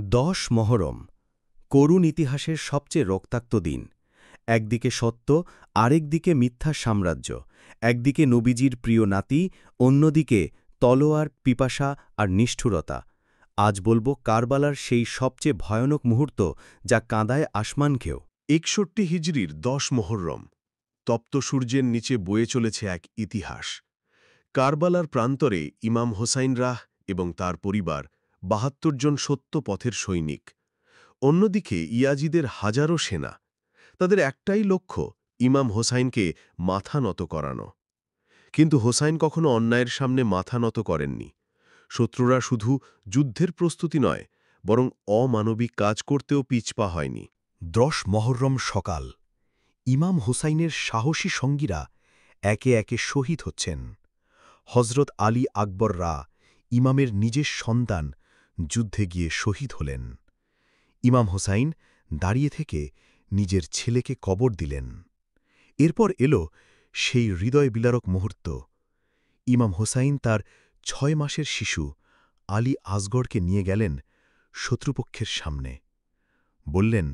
10 মহরম করুণ ইতিহাসের সবচেয়ে রক্তাক্ত দিন। একদিকে সত্য, আরেকদিকে মিথ্যা সাম্রাজ্য, একদিকে নবীজির প্রিয় নাতি, অন্যদিকে তলোয়ার, পিপাসা আর নিষ্ঠুরতা। আজ বলবো কারবালার সেই সবচেয়ে ভয়ানক মুহূর্ত যা কাঁদায় আসমানকেও। 61 হিজরির 10 মুহররম তপ্ত সূর্যের নিচে বয়ে চলেছে এক ইতিহাস। কারবালার প্রান্তরে ইমাম হোসাইন রাহ এবং তার পরিবার ৭২ জন সত্য পথের সৈনিক। অন্যদিকে ইয়াজিদের হাজারো সেনা। তাদের একটাই লক্ষ্য ইমাম হোসাইনকে মাথা নত করানো। কিন্তু হোসাইন কখনো অন্যায়ের সামনে মাথা নত করেননি। শত্রুরা শুধু যুদ্ধের প্রস্তুতি নয়, বরং অমানবিক কাজ করতেও পিছপা হয়নি। 10 মহররম সকাল। ইমাম হুসাইনের সাহসী সঙ্গীরা একে একে শহীদ হচ্ছেন। হজরত আলী আকবর রা, ইমামের নিজের সন্তান, যুদ্ধে গিয়ে শহীদ হলেন। ইমাম হুসাইন দাঁড়িয়ে থেকে নিজের ছেলেকে কবর দিলেন। এরপর এলো সেই হৃদয় বিলারক মুহূর্ত। ইমাম হুসাইন তার 6 মাসের শিশু আলী আসগরকে নিয়ে গেলেন শত্রুপক্ষের সামনে। বললেন,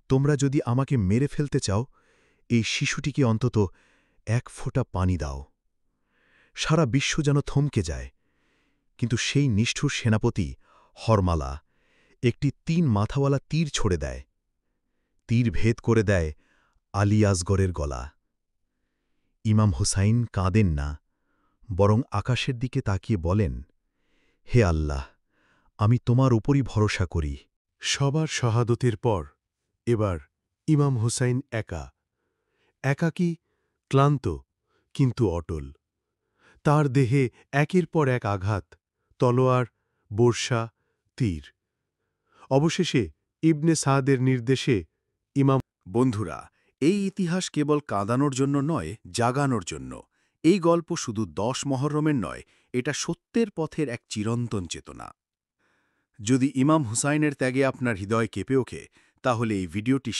তোমরা যদি আমাকে মেরে ফেলতে চাও, এই শিশুটিকে অন্তত 1 ফোঁটা পানি দাও। সারা বিশ্ব যেন থমকে যায়। কিন্তু সেই নিষ্ঠুর সেনাপতি হরমালা একটি 3 মাথাওয়ালা তীর ছড়ে দেয়। তীর ভেদ করে দেয় আলী আসগরের গলা। ইমাম হুসাইন কাঁদেন না, বরং আকাশের দিকে তাকিয়ে বলেন, হে আল্লাহ, আমি তোমার উপরই ভরসা করি। সবার শাহাদতের পর এবার ইমাম হুসাইন একাকী, ক্লান্ত, কিন্তু অটল। তার দেহে একের পর এক আঘাত, তলোয়ার, বর্শা, তীর। অবশেষে ইবনে সাদের নির্দেশে ইমাম। বন্ধুরা, এই ইতিহাস কেবল কাঁদানোর জন্য নয়, জাগানোর জন্য। এই গল্প শুধু 10 মহরমের নয়, এটা সত্যের পথের এক চিরন্তন চেতনা। যদি ইমাম হুসাইনের ত্যাগে আপনার হৃদয় কেঁপে ওঠে, তাহলে এই ভিডিওটি